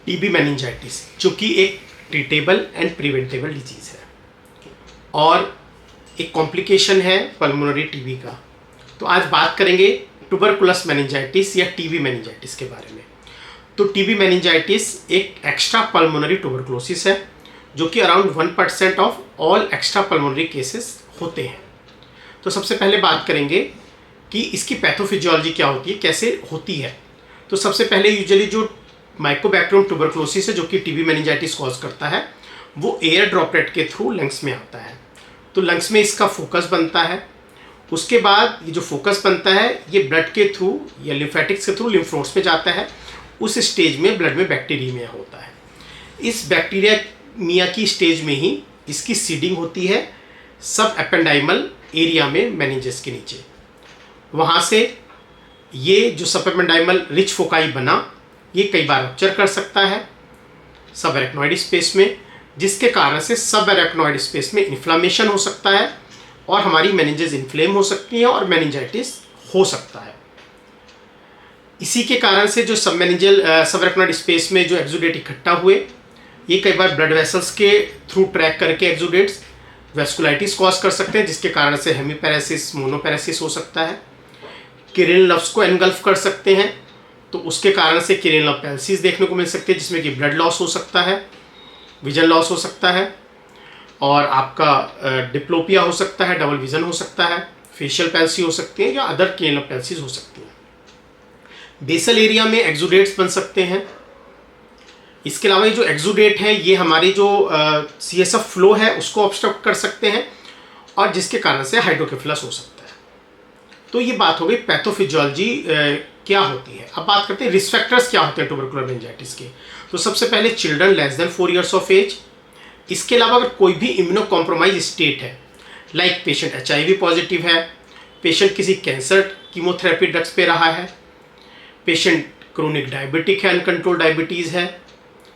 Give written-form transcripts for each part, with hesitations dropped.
TB meningitis, जो कि एक ट्रीटेबल एंड प्रिवेंटेबल डिजीज़ है और एक कॉम्प्लिकेशन है पल्मोनरी टीबी का। तो आज बात करेंगे ट्यूबरकुलस मेनिंजाइटिस या टीबी मेनिंजाइटिस के बारे में। तो टीबी मेनिंजाइटिस एक एक्स्ट्रा पल्मोनरी ट्यूबरकुलोसिस है जो कि around 1% of all extra pulmonary cases होते हैं। तो सबसे पहले बात करेंगे कि इसकी पैथोफिजियोलॉजी क्या होती है, कैसे होती है। तो सबसे पहले यूजुअली जो माइकोबैक्टीरियम ट्यूबरकुलोसिस है जो कि टीबी मेनिंजाइटिस कॉज करता है, वो एयर ड्रॉपलेट के थ्रू लंग्स में आता है। तो लंग्स में इसका फोकस बनता है। उसके बाद ये जो फोकस बनता है ये ब्लड के थ्रू या लिम्फेटिक्स के थ्रू लिम्फ नोड्स में जाता है। उस स्टेज में ब्लड में बैक्टीरिया होता है। इस बैक्टीरिया की स्टेज में ही इसकी सीडिंग होती है सब एपेंडाइमल एरिया में मेनिंजेस के नीचे। वहाँ से ये जो सब एपेंडाइमल रिच फोकाई बना ये कई बार रप्चर कर सकता है सब एरेक्नॉइड स्पेस में, जिसके कारण से सब एरेक्नॉइड स्पेस में इन्फ्लामेशन हो सकता है और हमारी मेनिंजेस इन्फ्लेम हो सकती है और मेनिंजाइटिस हो सकता है। इसी के कारण से जो सब एरेक्नॉइड स्पेस में जो एक्सुडेट इकट्ठा हुए ये कई बार ब्लड वेसल्स के थ्रू ट्रैक करके एक्सुडेट्स वेस्कुलाइटिस कॉज कर सकते हैं, जिसके कारण से हेमीपैरेसिस, मोनोपैरेसिस हो सकता है। किरेनल नर्व्स को एनगल्फ कर सकते हैं, तो उसके कारण से किरेनल पैल्सीज देखने को मिल सकती है, जिसमें कि ब्लड लॉस हो सकता है, विजन लॉस हो सकता है और आपका डिप्लोपिया हो सकता है, डबल विजन हो सकता है, फेशियल पैल्सी हो सकती है या अदर किरेनल पैल्सीज हो सकती हैं। बेसल एरिया में एक्सुडेट्स बन सकते हैं। इसके अलावा ये जो एक्सुडेट है ये हमारी जो CSF फ्लो है उसको ऑब्स्ट्रक्ट कर सकते हैं और जिसके कारण से हाइड्रोकेफलस हो सकता है। तो ये बात हो गई पैथोफिजियोलॉजी क्या होती है। अब बात करते हैं रिस्क फैक्टर्स क्या होते हैं ट्यूबरकुलर मेनिंजाइटिस के। तो सबसे पहले children less than 4 years of age. इसके अलावा अगर कोई भी इम्यूनो कॉम्प्रोमाइज स्टेट है, लाइक पेशेंट HIV पॉजिटिव है, पेशेंट किसी कैंसर कीमोथेरेपी ड्रग्स पे रहा है, पेशेंट क्रोनिक डायबिटिक है, अनकंट्रोल डायबिटीज़ है,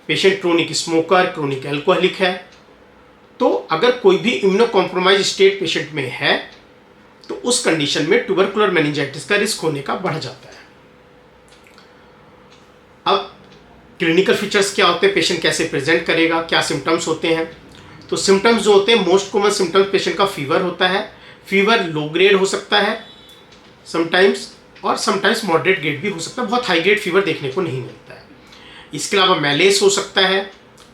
patient chronic smoker, chronic alcoholic है, तो अगर कोई भी इम्यूनो कॉम्प्रोमाइज स्टेट पेशेंट में है तो उस कंडीशन में ट्यूबरकुलर मेनिंजाइटिस का रिस्क होने का बढ़ जाता है। अब क्लिनिकल फीचर्स क्या होते हैं, पेशेंट कैसे प्रेजेंट करेगा, क्या सिम्टम्स होते हैं। तो सिम्टम्स जो होते हैं, मोस्ट कॉमन सिम्टम्स पेशेंट का फीवर होता है। फीवर लो ग्रेड हो सकता है समटाइम्स और समटाइम्स मॉडरेट ग्रेड भी हो सकता है, बहुत हाई ग्रेड फीवर देखने को नहीं मिलता है। इसके अलावा मैलेस हो सकता है,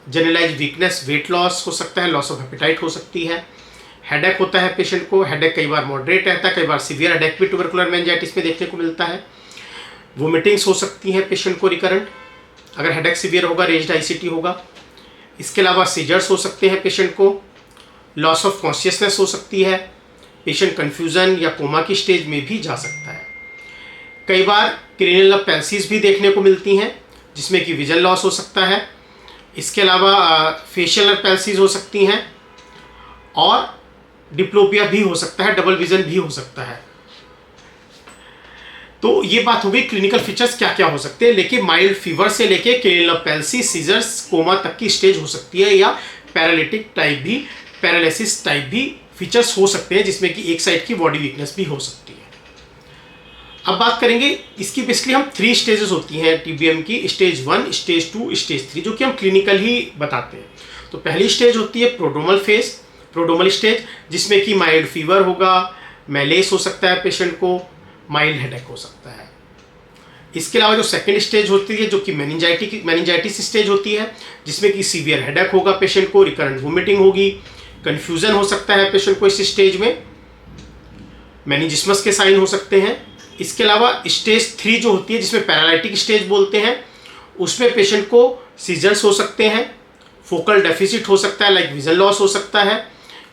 जनरलाइज वीकनेस, वेट लॉस हो सकता है, लॉस ऑफ एपेटाइट हो सकती है, हेडेक होता है पेशेंट को। हेडेक कई बार मॉडरेट रहता है, कई बार सीवियर हेडेक भी ट्यूबरकुलर मेनिंजाइटिस में देखने को मिलता है। वोमिटिंग्स हो सकती हैं पेशेंट को रिकरेंट, अगर हेडेक सीवियर होगा, रेज्ड ICT होगा। इसके अलावा सीजर्स हो सकते हैं पेशेंट को, लॉस ऑफ कॉन्शियसनेस हो सकती है, पेशेंट कन्फ्यूजन या कोमा की स्टेज में भी जा सकता है। कई बार क्रेनियल पैल्सीज भी देखने को मिलती हैं जिसमें कि विजन लॉस हो सकता है। इसके अलावा फेशियल पैल्सीज हो सकती हैं और डिप्लोपिया भी हो सकता है, डबल विजन भी हो सकता है। तो ये बात हो गई क्लिनिकल फीचर्स क्या क्या हो सकते हैं। लेकिन माइल्ड फीवर से लेके क्रेनियल पैल्सी, सीजर्स, कोमा तक की स्टेज हो सकती है या पैरालिटिक टाइप भी, पैरालिसिस टाइप भी फीचर्स हो सकते हैं, जिसमें कि एक साइड की बॉडी वीकनेस भी हो सकती है। अब बात करेंगे इसकी बेसिकली हम 3 स्टेजेस होती हैं TBM की, स्टेज 1, स्टेज 2, स्टेज 3, जो कि हम क्लिनिकल ही बताते हैं। तो पहली स्टेज होती है प्रोड्रोमल फेज, प्रोड्रोमल स्टेज, जिसमें कि माइल्ड फीवर होगा, मैलेस हो सकता है पेशेंट को, माइल्ड हेडेक हो सकता है। इसके अलावा जो सेकेंड स्टेज होती है जो कि मेनिंजाइटिस स्टेज होती है, जिसमें कि सीवियर हेडेक होगा पेशेंट को, रिकरेंट वोमिटिंग होगी, कन्फ्यूजन हो सकता है पेशेंट को इस स्टेज में, मेनिंजिस्मस के साइन हो सकते हैं। इसके अलावा स्टेज 3 जो होती है जिसमें पैरालिटिक स्टेज बोलते हैं, उसमें पेशेंट को सीजर्स हो सकते हैं, फोकल डेफिसिट हो सकता है, लाइक विजन लॉस हो सकता है,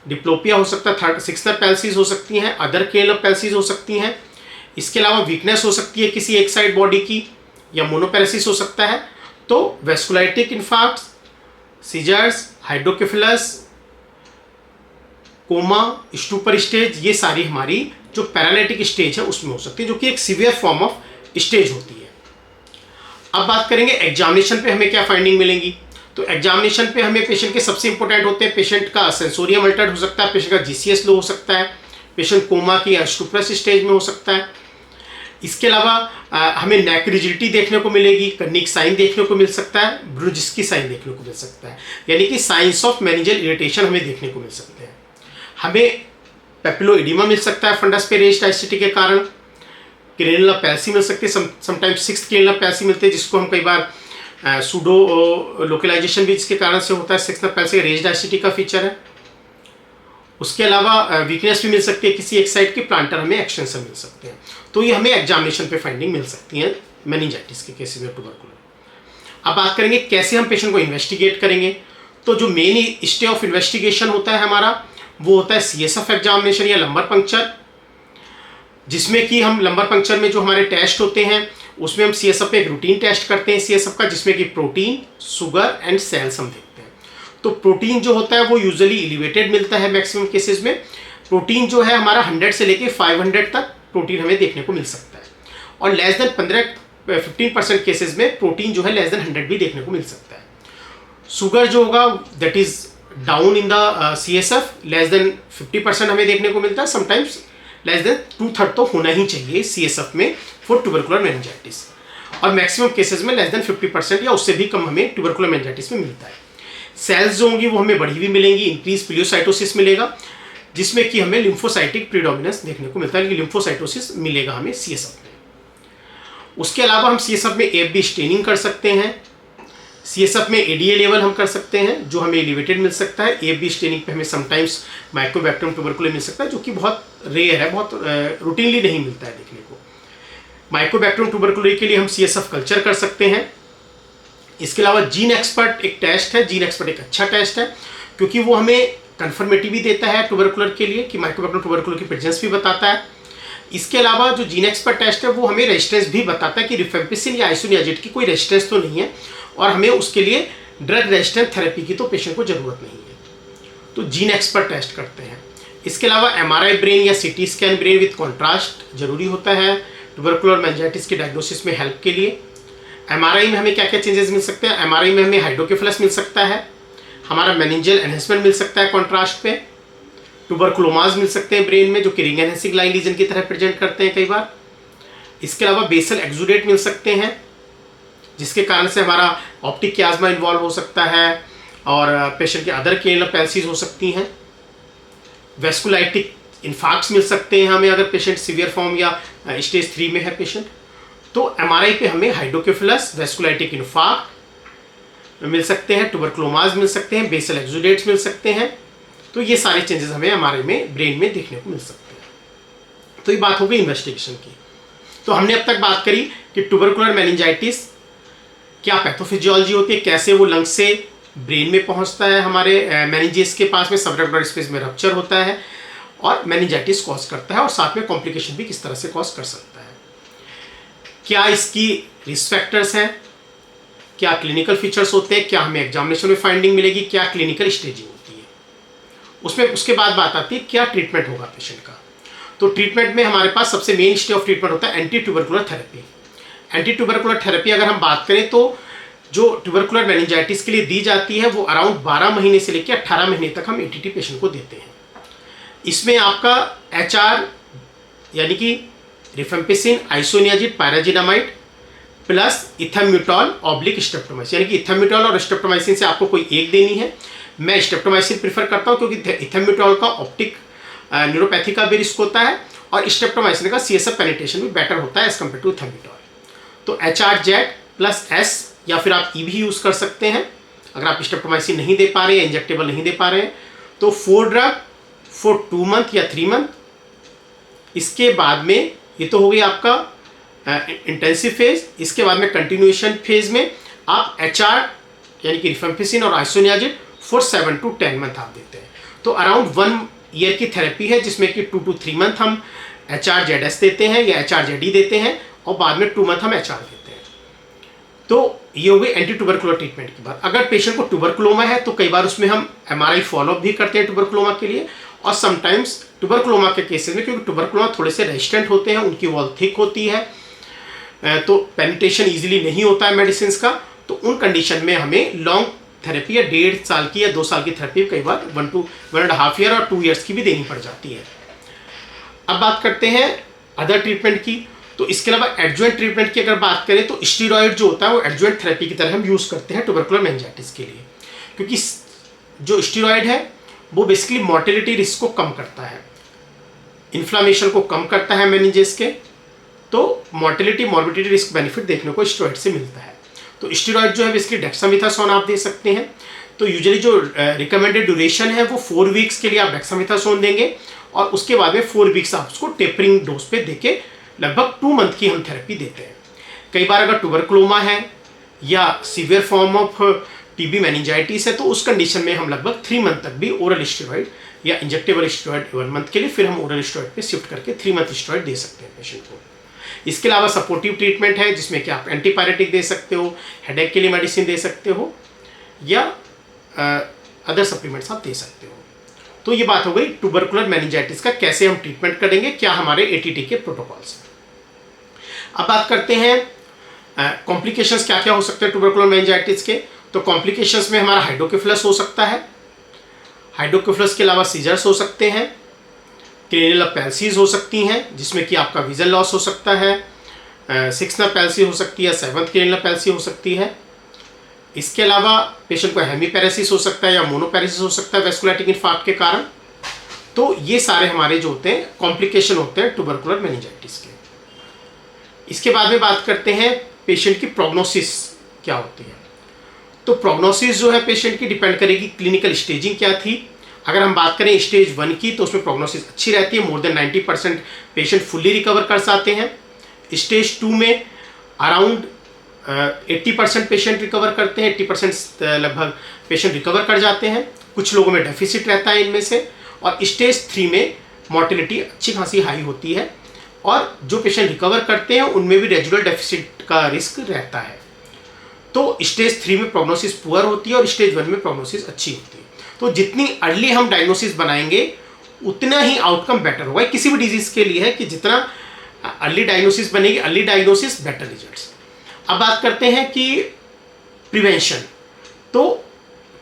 डिप्लोपिया हो सकता है, सिक्सनर पैल्सीज हो सकती हैं, अदर क्रेनियल पैल्सीज हो सकती हैं। इसके अलावा वीकनेस हो सकती है किसी एक साइड बॉडी की या मोनोपैरेसिस हो सकता है। तो vasculitic infarct, seizures, hydrocephalus, coma, stupor stage, ये सारी हमारी जो पैरालिटिक स्टेज है उसमें हो सकती है, जो कि एक सीवियर फॉर्म ऑफ स्टेज होती है। अब बात करेंगे एग्जामिनेशन पे हमें क्या फाइंडिंग मिलेंगी। तो एग्जामिनेशन पे हमें पेशेंट के सबसे इंपॉर्टेंट होते हैं, पेशेंट का सेंसोरियम अल्टर्ड हो सकता है, पेशेंट का GCS लो हो सकता है, पेशेंट कोमा की या स्टूपरस स्टेज में हो सकता है, इसके अलावा हमें नेक रिजिडिटी देखने को मिलेगी, कर्निक साइन देखने को मिल सकता है, ब्रुजिस्की साइन देखने को मिल सकता है, यानी कि साइंस ऑफ मेनिंजियल इरिटेशन हमें देखने को मिल सकते हैं। हमें पेपिलोइडिमा मिल सकता है फंडस पे रेज्ड आइसिटी के कारण, क्रेनियल पैल्सी मिल सकती है, समटाइम्स 6th क्रेनियल पैल्सी मिलती है, जिसको हम कई बार सूडो लोकलाइजेशन भी इसके कारण से होता है। 6th पैल्सी रेज्ड आइसिटी का फीचर है। उसके अलावा वीकनेस भी मिल सकती है किसी एक साइड की, प्लांटर हमें एक्सटेंशन मिल सकते हैं। तो ये हमें एग्जामिनेशन पे फाइंडिंग मिल सकती है मेनिंजाइटिस के केसेस में ट्यूबरकुलर। अब बात करेंगे कैसे हम पेशेंट को इन्वेस्टिगेट करेंगे। तो जो मेन स्टे ऑफ इन्वेस्टिगेशन होता है हमारा, वो होता है CSF एग्जामिनेशन या लंबर पंक्चर, जिसमें कि हम लंबर पंक्चर में जो हमारे टेस्ट होते हैं उसमें हम CSF पे एक रूटीन टेस्ट करते हैं CSF का, जिसमें कि प्रोटीन, शुगर एंड सेल्स हम देखते हैं। तो प्रोटीन जो होता है वो यूजुअली एलिवेटेड मिलता है मैक्सिमम केसेस में। प्रोटीन जो है हमारा 100 से लेके 500 तक प्रोटीन हमें देखने को मिल सकता है, और लेस देन 15% केसेस में प्रोटीन जो है लेस देन 100 भी देखने को मिल सकता है। शुगर जो होगा that is down in the CSF, less than 50% हमें देखने को मिलता है, समटाइम्स लेस देन 2/3 तो होना ही चाहिए CSF में फॉर ट्यूबरकुलर मेनिंजाइटिस, और मैक्सिमम केसेस में लेस देन 50% या उससे भी कम हमें ट्यूबरकुलर मेनिंजाइटिस में मिलता है। सेल्स जो होंगी वो हमें बढ़ी हुई मिलेंगी, इंक्रीज पिलियोसाइटोसिस मिलेगा, जिसमें कि हमें लिम्फोसाइटिक प्रीडोमिनेंस देखने को मिलता है, कि लिम्फोसाइटोसिस मिलेगा हमें CSF में। उसके अलावा हम CSF में AFB स्टेनिंग कर सकते हैं, CSF में ADA लेवल हम कर सकते हैं जो हमें एलिवेटेड मिल सकता है। AFB स्टेनिंग पे हमें समटाइम्स माइकोबैक्टीरियम ट्यूबरकुले मिल सकता है, जो कि बहुत रेयर है, बहुत रूटीनली नहीं मिलता है देखने को। माइकोबैक्टीरियम ट्यूबरकुले के लिए हम CSF कल्चर कर सकते हैं। इसके अलावा जीन एक्सपर्ट एक टेस्ट है, जीन एक्सपर्ट एक अच्छा टेस्ट है, क्योंकि वो हमें कन्फर्मेटिव भी देता है ट्यूबरकुलर के लिए, कि माइकोबैक्टीरियम ट्यूबरकुलर की प्रेजेंस भी बताता है। इसके अलावा जो जीन एक्सपर्ट टेस्ट है वो हमें रेजिस्टेंस भी बताता है कि रिफेम्पिसिन या आइसोनियाजिड की कोई रेजिस्टेंस तो नहीं है, और हमें उसके लिए ड्रग रेजिस्टेंट थेरेपी की तो पेशेंट को ज़रूरत नहीं है। तो जीन एक्सपर्ट टेस्ट करते हैं। इसके अलावा MRI ब्रेन या CT scan brain with contrast जरूरी होता है ट्यूबरकुलर मेनिंजाइटिस के डायग्नोसिस में हेल्प के लिए। MRI में हमें क्या क्या चेंजेस मिल सकते हैं? MRI में हमें हाइड्रोकेफेलस मिल सकता है, हमारा मेनिंजियल एनहेंसमेंट मिल सकता है कॉन्ट्रास्ट पे, ट्यूबरकुलोमाज मिल सकते हैं ब्रेन में जो कि रिंग एनहेंसिंग लाइन लीजन की तरह प्रेजेंट करते हैं कई बार। इसके अलावा बेसल एक्सुडेट मिल सकते हैं, जिसके कारण से हमारा ऑप्टिक क्याज्मा इन्वॉल्व हो सकता है, और पेशेंट के अदर क्रेनियल पैल्सीज हो सकती हैं। वेस्कुलाइटिक इन्फार्क्ट्स मिल सकते हैं हमें, अगर पेशेंट सीवियर फॉर्म या स्टेज 3 में है पेशेंट। तो MRI पे हमें हाइड्रोकेफेलस, वेस्कुलाइटिक इन्फार्क्ट मिल सकते हैं, ट्यूबरकुलोमाज मिल सकते हैं, बेसल एक्सुडेट्स मिल सकते हैं। तो ये सारे चेंजेस हमें MRI में ब्रेन में देखने को मिल सकते हैं। तो ये बात हो गई इन्वेस्टिगेशन की। तो हमने अब तक बात करी कि ट्यूबरकुलर मेनिंजाइटिस क्या पैथोफिजियोलॉजी होती है, कैसे वो लंग्स से ब्रेन में पहुंचता है, हमारे मेनिंजेस के पास में सबरेक्टल स्पेस में रप्चर होता है और मेनिंजाइटिस कॉज करता है, और साथ में कॉम्प्लिकेशन भी किस तरह से कॉज कर सकता है। क्या इसकी रिस्क फैक्टर्स हैं, क्या क्लिनिकल फीचर्स होते हैं, क्या हमें एग्जामिनेशन में फाइंडिंग मिलेगी, क्या क्लिनिकल स्टेजिंग होती है, उसमें उसके बाद बात आती है क्या ट्रीटमेंट होगा पेशेंट का। तो ट्रीटमेंट में हमारे पास सबसे मेन स्टे ऑफ ट्रीटमेंट होता है anti tubercular therapy. Anti tubercular therapy अगर हम बात करें तो जो ट्यूबरकुलर मेनिंजाइटिस के लिए दी जाती है वो अराउंड 12 महीने से लेकर 18 महीने तक हम ATT पेशेंट को देते हैं। इसमें आपका HR यानी कि rifampicin, isoniazid, pyrazinamide plus ethambutol oblique streptomycin, यानी कि इथाम्यूटॉल और स्ट्रेप्टोमाइसिन से आपको कोई एक देनी है। मैं स्ट्रेप्टोमाइसिन प्रीफर करता हूँ क्योंकि इथाम्यूटॉल का ऑप्टिक न्यूरोपैथी का भी रिस्क होता है, और स्ट्रेप्टोमाइसिन का CSF पेनिट्रेशन भी बेटर होता है एज कम्पेयर टू इथाम्यूटॉल। तो HRZ प्लस S या फिर आप EV यूज़ कर सकते हैं अगर आप स्ट्रेप्टोमाइसिन नहीं दे पा रहे हैं, इंजेक्टेबल नहीं दे पा रहे हैं। तो 4 ड्रग फॉर 2 मंथ या 3 मंथ। इसके बाद में ये तो हो गई आपका इंटेंसिव फेज। इसके बाद में कंटिन्यूएशन फेज में आप HR यानी कि रिफेम्पिसिन और आइसोनियाजिड फॉर 7 to 10 मंथ आप देते हैं। तो अराउंड 1 ईयर की थेरेपी है, जिसमें कि 2 to 3 मंथ हम HRZS देते हैं या HRZD देते हैं, और बाद में 2 मंथ हम HR देते हैं। तो ये हो गई एंटी ट्यूबरकुलर ट्रीटमेंट की बात। अगर पेशेंट को ट्यूबरकुलोमा है तो कई बार उसमें हम MRI फॉलोअप भी करते हैं ट्यूबरकुलोमा के लिए, और समटाइम्स ट्यूबरकुलोमा के केसेस में, क्योंकि ट्यूबरकुलोमा थोड़े से रेजिस्टेंट होते हैं, उनकी वॉल थिक होती है, तो पेनिट्रेशन इजीली नहीं होता है मेडिसिन का, तो उन कंडीशन में हमें लॉन्ग थेरेपी या 1.5 साल की या 2 साल की थेरेपी कई बार 1 to 1.5 ईयर और 2 ईयर्स की भी देनी पड़ जाती है। अब बात करते हैं अदर ट्रीटमेंट की। तो इसके अलावा एडजुवेंट ट्रीटमेंट की अगर बात करें तो स्टीरॉयड जो होता है वो एडजुवेंट थेरेपी की तरह हम यूज़ करते हैं ट्यूबरकुलर मेनिंजाइटिस के लिए, क्योंकि जो स्टीरॉयड है वो बेसिकली मोर्टेलिटी रिस्क को कम करता है, इन्फ्लामेशन को कम करता है मेनिंजेस के, तो मोर्टेलिटी मॉर्बिडिटी रिस्क बेनिफिट देखने को स्टेरॉइड से मिलता है। तो स्टेरॉइड जो है बेसिकली डेक्सामेथासोन आप दे सकते हैं। तो यूजुअली जो रिकमेंडेड ड्यूरेशन है वो 4 वीक्स के लिए आप डेक्सामेथासोन देंगे और उसके बाद में 4 वीक्स आप उसको टेपरिंग डोज पे देके लगभग 2 मंथ की हम थेरेपी देते हैं। कई बार अगर ट्यूबरकुलोमा है या severe form of TB meningitis है तो उस कंडीशन में हम लगभग 3 मंथ तक भी ओरल स्टेरॉइड या इंजेक्टेबल स्टेरॉइड 1 मंथ के लिए, फिर हम ओरल स्टेरॉइड पे शिफ्ट करके 3 मंथ स्टेरॉइड दे सकते हैं पेशेंट को। इसके अलावा सपोर्टिव ट्रीटमेंट है जिसमें कि आप एंटीपायरेटिक दे सकते हो, हेडेक के लिए मेडिसिन दे सकते हो या अदर सप्लीमेंट्स आप दे सकते हो। तो ये बात हो गई ट्यूबरकुलर मेनिंजाइटिस का कैसे हम ट्रीटमेंट करेंगे, क्या हमारे एटीटी के प्रोटोकॉल्स हैं। अब बात करते हैं कॉम्प्लिकेशंस क्या क्या हो सकते हैं ट्यूबरकुलर मेनिंजाइटिस के। तो कॉम्प्लिकेशंस में हमारा हाइड्रोकेफेलस हो सकता है, हाइड्रोकेफेलस के अलावा सीजर्स हो सकते हैं, क्रेनियल पैल्सीज हो सकती हैं जिसमें कि आपका विजन लॉस हो सकता है, 6th नर्व पैल्सी हो सकती है, 7th क्रेनियल पैल्सी हो सकती है। इसके अलावा पेशेंट को हेमीपैरेसिस हो सकता है या मोनोपैरेसिस हो सकता है वेस्कुलैटिक इन्फार्क्ट के कारण। तो ये सारे हमारे जो होते हैं कॉम्प्लिकेशन होते हैं ट्यूबरकुलर मेनिंजाइटिस के। इसके बाद में बात करते हैं पेशेंट की प्रोग्नोसिस क्या होती है। तो प्रोग्नोसिस जो है पेशेंट की डिपेंड करेगी क्लिनिकल स्टेजिंग क्या थी। अगर हम बात करें स्टेज 1 की तो उसमें प्रोग्नोसिस अच्छी रहती है, more than 90% patient fully recover कर जाते हैं। स्टेज 2 में अराउंड 80% पेशेंट रिकवर करते हैं, 80% लगभग पेशेंट रिकवर कर जाते हैं। कुछ लोगों में डेफिसिट रहता है इनमें से। और स्टेज 3 में मोर्टेलिटी अच्छी खासी हाई होती है और जो पेशेंट रिकवर करते हैं उनमें भी रेजिडुअल डेफिसिट का रिस्क रहता है। तो स्टेज 3 में प्रोग्नोसिस पुअर होती है और स्टेज 1 में प्रोग्नोसिस अच्छी होती है। तो जितनी अर्ली हम डायग्नोसिस बनाएंगे उतना ही आउटकम बेटर होगा। किसी भी डिजीज़ के लिए है कि जितना अर्ली डायग्नोसिस बनेगी, अर्ली डायग्नोसिस बेटर रिजल्ट्स। अब बात करते हैं कि प्रिवेंशन। तो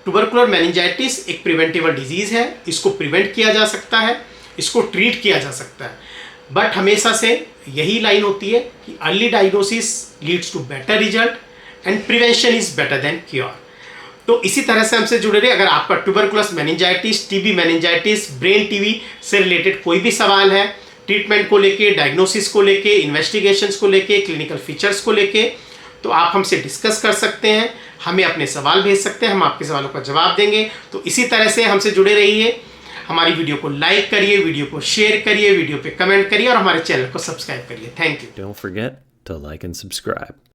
ट्यूबरकुलर मेनिंजाइटिस एक प्रिवेंटेबल डिजीज़ है, इसको प्रिवेंट किया जा सकता है, इसको ट्रीट किया जा सकता है। बट हमेशा से यही लाइन होती है कि early diagnosis leads to better result and prevention is better than cure. तो इसी तरह से हमसे जुड़े रहिए। अगर आपका tubercular meningitis, TB meningitis, brain TB से रिलेटेड कोई भी सवाल है, ट्रीटमेंट को लेके, डायग्नोसिस को लेके, इन्वेस्टिगेशंस को लेके, क्लिनिकल फीचर्स को लेके, तो आप हमसे डिस्कस कर सकते हैं, हमें अपने सवाल भेज सकते हैं, हम आपके सवालों का जवाब देंगे। तो इसी तरह से हमसे जुड़े रहिए। हमारी वीडियो को लाइक करिए, वीडियो को शेयर करिए, वीडियो पे कमेंट करिए और हमारे चैनल को सब्सक्राइब करिए। Thank you. Don't forget to like and subscribe.